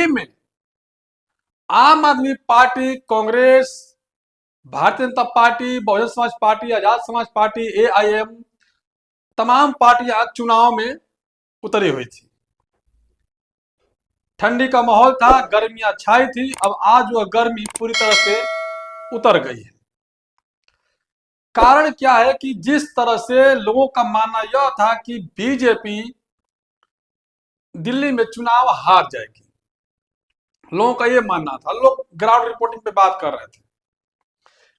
दिल्ली में आम आदमी party, Congress, Bharatiya Janata party, Bahujan Samaj party, Azad Samaj party, AIM, तमाम पार्टियां चुनाव में उतरी हुई थी। ठंडी का माहौल था, गर्मियां छाई थी। अब आज वह गर्मी पूरी तरह से उतर गई है। कारण क्या है कि जिस तरह से लोगों का मानना यह था कि बीजेपी दिल्ली में चुनाव हार जाएगी, लोगों का यह मानना था। लोग ग्राउंड रिपोर्टिंग पे बात कर रहे थे।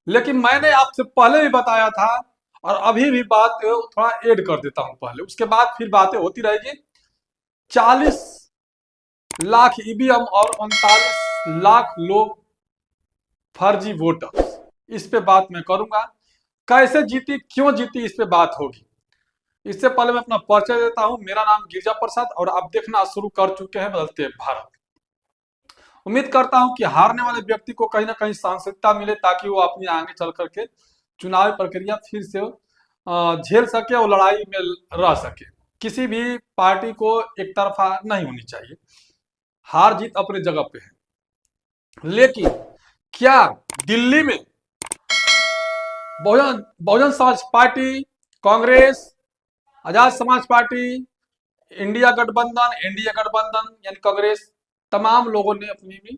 लेकिन मैंने आपसे पहले भी बताया था और अभी भी बात थोड़ा ऐड कर देता हूं पहले, उसके बाद फिर बातें होती रहेगी। 40 लाख ईवीएम और 39 लाख लोग फर्जी वोटर, इस पे बात मैं करूंगा। कैसे जीती, क्यों जीती, इस पे बात होगी। इससे पहले मैं अपना परिचय देता हूं। मेरा नाम गिरजा प्रसाद और आप देखना शुरू कर चुके हैं बदलते भारत। उम्मीद करता हूं कि हारने वाले व्यक्ति को कहीं ना कहीं सांसदता मिले, ताकि वो अपनी आगे चल करके चुनावी प्रक्रिया फिर से झेल सके और लड़ाई में रह सके। किसी भी पार्टी को एक तरफा नहीं होनी चाहिए, हार जीत अपनी जगह पे है। लेकिन क्या दिल्ली में Bahujan Samaj party, Congress, Azad Samaj party, India गठबंधन, एनडीए गठबंधन यानी कांग्रेस, तमाम लोगों ने अपनी भी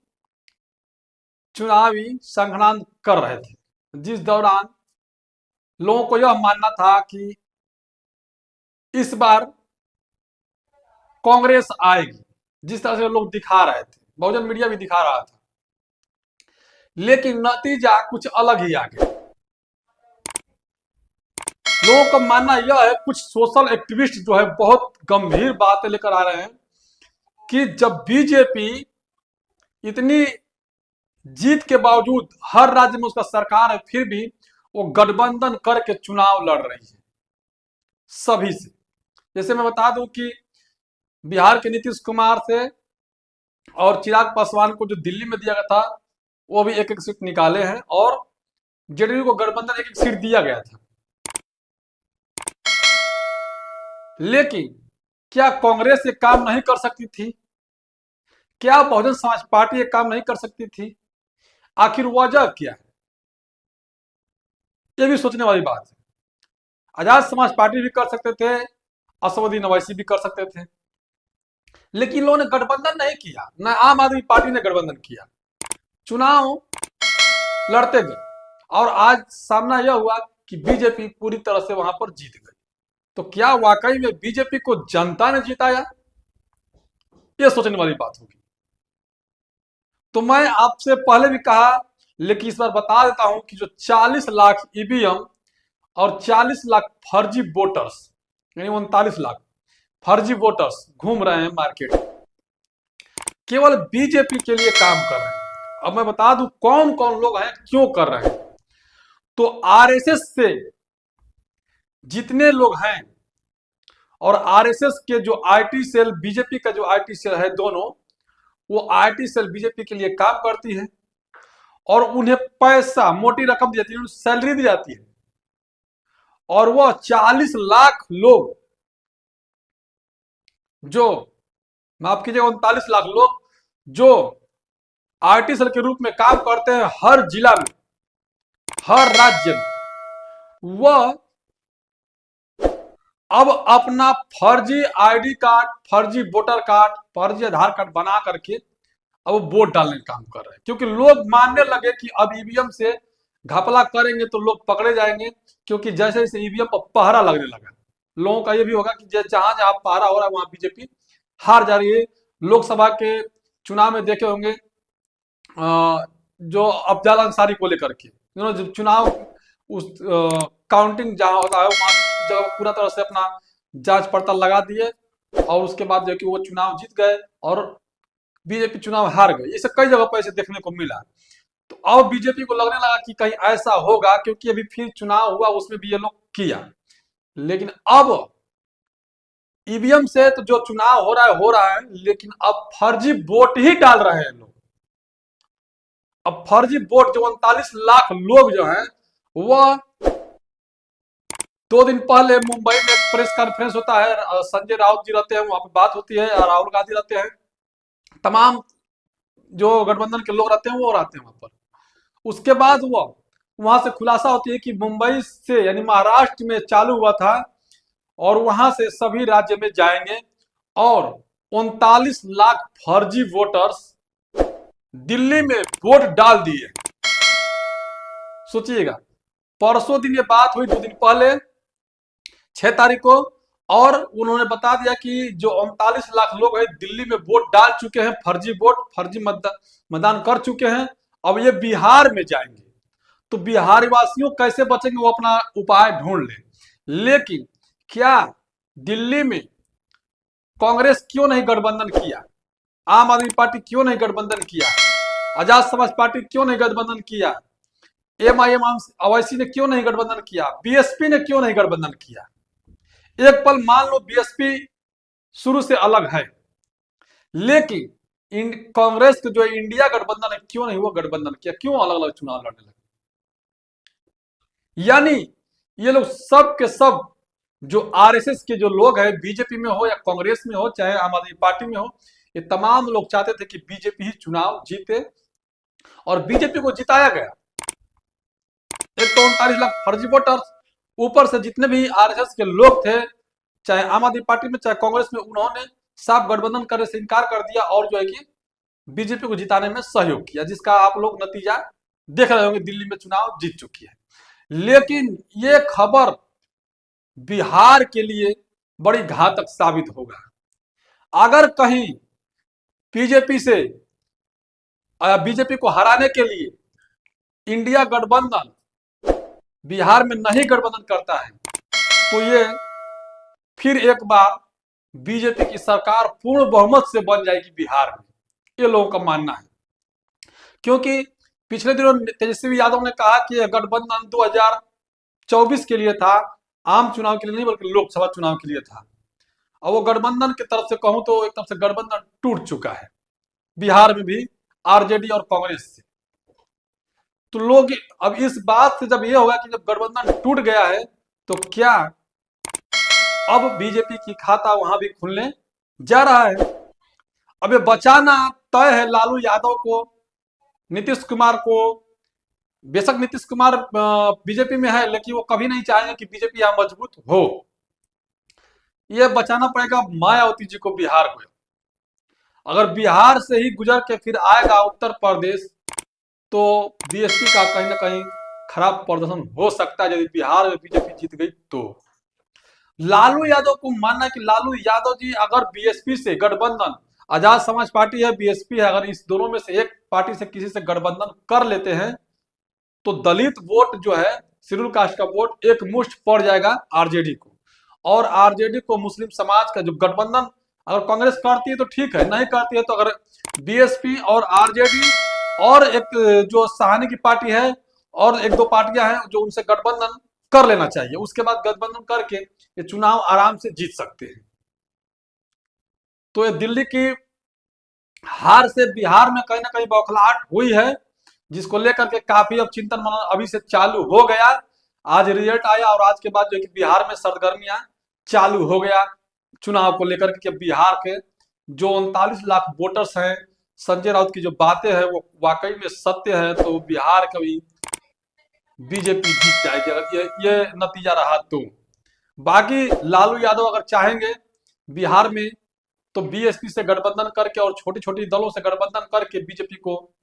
चुनावी संगठन कर रहे थे, जिस दौरान लोगों को यह मानना था कि इस बार कांग्रेस आएगी, जिस तरह से लोग दिखा रहे थे, बहुजन मीडिया भी दिखा रहा था। लेकिन नतीजा कुछ अलग ही आ गया। लोगों का मानना यह है, कुछ सोशल एक्टिविस्ट जो है बहुत गंभीर बातें लेकर आ रहे हैं कि जब बीजेपी इतनी जीत के बावजूद हर राज्य में उसका सरकार है, फिर भी वो गठबंधन करके चुनाव लड़ रही है सभी से। जैसे मैं बता दूं कि बिहार के नीतीश कुमार से और चिराग पासवान को जो दिल्ली में दिया गया था, वो भी एक एक सीट निकाले हैं और जेडीयू को गठबंधन एक एक सीट दिया गया था। लेकिन क्या कांग्रेस ये काम नहीं कर सकती थी? क्या बहुजन समाज पार्टी ये काम नहीं कर सकती थी? आखिर वजह क्या है, ये भी सोचने वाली बात है। आजाद समाज पार्टी भी कर सकते थे, असदुद्दीन ओवैसी भी कर सकते थे, लेकिन लोगों ने गठबंधन नहीं किया। न आम आदमी पार्टी ने गठबंधन किया, चुनाव लड़ते गए और आज सामना यह हुआ कि बीजेपी पूरी तरह से वहां पर जीत गई। तो क्या वाकई में बीजेपी को जनता ने जिताया? यह सोचने वाली बात होगी। तो मैं आपसे पहले भी कहा, लेकिन इस बार बता देता हूं कि जो 40 लाख ईवीएम और 40 लाख फर्जी वोटर्स यानी 39 लाख फर्जी वोटर्स घूम रहे हैं मार्केट, केवल बीजेपी के लिए काम कर रहे हैं। अब मैं बता दूं कौन कौन लोग हैं, क्यों कर रहे हैं। तो आरएसएस से जितने लोग हैं और आरएसएस के जो आईटी सेल, बीजेपी का जो आईटी सेल है, दोनों वो आईटी सेल बीजेपी के लिए काम करती है और उन्हें पैसा, मोटी रकम दी जाती है, सैलरी दी जाती है। और वह 40 लाख लोग, जो माफ कीजिएगा 39 लाख लोग जो आईटी सेल के रूप में काम करते हैं हर जिला में, हर राज्य में, वह अब अपना फर्जी आईडी कार्ड, फर्जी वोटर कार्ड, फर्जी आधार कार्ड बना करके अब वोट डालने का काम कर रहे हैं। क्योंकि लोग मानने लगे कि अब ईवीएम से घपला करेंगे तो लोग पकड़े जाएंगे, क्योंकि जैसे जैसे ईवीएम पर पहरा लगने लगा, लोगों का यह भी होगा कि जहां जहां पहरा हो रहा है वहां बीजेपी हार जा रही है। लोकसभा के चुनाव में देखे होंगे जो अफजल अंसारी को लेकर के, जब चुनाव उस काउंटिंग जहां होता है वहां जगह पूरा तरह से अपना जांच पड़ताल लगा दिए और उसके बाद जो कि वो चुनाव जीत गए और बीजेपी चुनाव हार गई। इसे कई जगह पर ऐसे देखने को मिला। तो अब बीजेपी को लगने लगा कि कहीं ऐसा होगा, क्योंकि अभी फिर चुनाव हुआ उसमें भी ये लोग किया। लेकिन अब ईवीएम से तो जो चुनाव हो रहा है, लेकिन अब फर्जी वोट ही डाल रहे हैं लोग। अब फर्जी वोट जो 39 लाख लोग जो हैं, वह 2 दिन पहले मुंबई में एक प्रेस कॉन्फ्रेंस होता है, संजय राउत जी रहते हैं, वहां पर बात होती है, राहुल गांधी रहते हैं, तमाम जो गठबंधन के लोग रहते हैं वो रहते हैं वहां पर। उसके बाद वो वहां से खुलासा होती है कि मुंबई से यानी महाराष्ट्र में चालू हुआ था और वहां से सभी राज्य में जाएंगे और 39 लाख फर्जी वोटर्स दिल्ली में वोट डाल दिए। सोचिएगा, परसों दिन ये बात हुई, 2 दिन पहले 6 तारीख को, और उन्होंने बता दिया कि जो 39 लाख लोग हैं दिल्ली में वोट डाल चुके हैं, फर्जी वोट, फर्जी मतदान कर चुके हैं, अब ये बिहार में जाएंगे। तो बिहारी वासियों कैसे बचेंगे वो अपना उपाय ढूंढ ले। लेकिन क्या दिल्ली में कांग्रेस क्यों नहीं गठबंधन किया, आम आदमी पार्टी क्यों नहीं गठबंधन किया, आजाद समाज पार्टी क्यों नहीं गठबंधन किया, एमआईएम ओवैसी ने क्यों नहीं गठबंधन किया, बीएसपी ने क्यों नहीं गठबंधन किया? एक पल मान लो बीएसपी शुरू से अलग है, लेकिन कांग्रेस के जो इंडिया गठबंधन है क्यों नहीं वो गठबंधन किया, क्यों अलग अलग चुनाव लड़ने लगे? यानी ये लोग सब के सब जो आरएसएस के जो लोग हैं, बीजेपी में हो या कांग्रेस में हो चाहे आम आदमी पार्टी में हो, ये तमाम लोग चाहते थे कि बीजेपी ही चुनाव जीते और बीजेपी को जिताया गया। एक तो 39 लाख फर्जी वोटर्स, ऊपर से जितने भी आरएसएस के लोग थे चाहे आम आदमी पार्टी में चाहे कांग्रेस में, उन्होंने साफ गठबंधन करने से इनकार कर दिया और जो है कि बीजेपी को जिताने में सहयोग किया, जिसका आप लोग नतीजा देख रहे होंगे, दिल्ली में चुनाव जीत चुकी है। लेकिन ये खबर बिहार के लिए बड़ी घातक साबित होगा। अगर कहीं बीजेपी को हराने के लिए इंडिया गठबंधन बिहार में नहीं गठबंधन करता है तो ये फिर एक बार बीजेपी की सरकार पूर्ण बहुमत से बन जाएगी बिहार में, ये लोगों का मानना है। क्योंकि पिछले दिनों तेजस्वी यादव ने कहा कि गठबंधन 2024 के लिए था, आम चुनाव के लिए नहीं बल्कि लोकसभा चुनाव के लिए था। और वो गठबंधन की तरफ से कहूं तो एक तरफ से गठबंधन टूट चुका है बिहार में भी, आरजेडी और कांग्रेस से। तो लोग अब इस बात से जब ये होगा कि जब गठबंधन टूट गया है तो क्या अब बीजेपी की खाता वहां भी खुलने जा रहा है। अब ये बचाना तय है लालू यादव को, नीतीश कुमार को। बेशक नीतीश कुमार बीजेपी में है लेकिन वो कभी नहीं चाहेंगे कि बीजेपी यहां मजबूत हो। ये बचाना पड़ेगा मायावती जी को बिहार को। अगर बिहार से ही गुजर के फिर आएगा उत्तर प्रदेश तो बीएसपी का कहीं ना कहीं खराब प्रदर्शन हो सकता है यदि बिहार में बीजेपी जीत गई तो। लालू यादव को मानना है कि लालू यादव जी अगर बीएसपी से गठबंधन, आजाद समाज पार्टी है, बीएसपी है, अगर इस दोनों में से एक पार्टी से किसी से गठबंधन कर लेते हैं तो दलित वोट जो है, शेड्यूल कास्ट का वोट एक मुश्त पड़ जाएगा आरजेडी को। और आरजेडी को मुस्लिम समाज का जो गठबंधन अगर कांग्रेस करती है तो ठीक है, नहीं करती है तो अगर बीएसपी और आरजेडी और एक जो सहानी की पार्टी है और एक दो पार्टियां हैं जो उनसे गठबंधन कर लेना चाहिए। उसके बाद गठबंधन करके ये चुनाव आराम से जीत सकते हैं। तो ये दिल्ली की हार से बिहार में कहीं ना कहीं बौखलाहट हुई है, जिसको लेकर के काफी अब चिंतन मनन अभी से चालू हो गया। आज रिजल्ट आया और आज के बाद जो है कि बिहार में सरगर्मियां चालू हो गया चुनाव को लेकर के। बिहार के जो 39 लाख वोटर्स हैं, संजय राउत की जो बातें हैं वो वाकई में सत्य है, तो बिहार का भी बीजेपी जीत जाएगी अगर ये नतीजा रहा तो। बाकी लालू यादव अगर चाहेंगे बिहार में तो बीएसपी से गठबंधन करके और छोटी छोटी दलों से गठबंधन करके बीजेपी को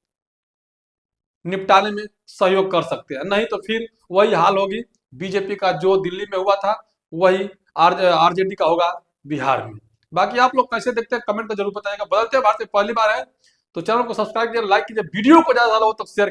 निपटाने में सहयोग कर सकते हैं, नहीं तो फिर वही हाल होगी बीजेपी का जो दिल्ली में हुआ था वही आरजेडी का होगा बिहार में। बाकी आप लोग कैसे देखते हैं कमेंट में जरूर बताइएगा। बदलते भारत से पहली बार है तो चैनल को सब्सक्राइब कीजिए, लाइक कीजिए, वीडियो को ज्यादा हो तो शेयर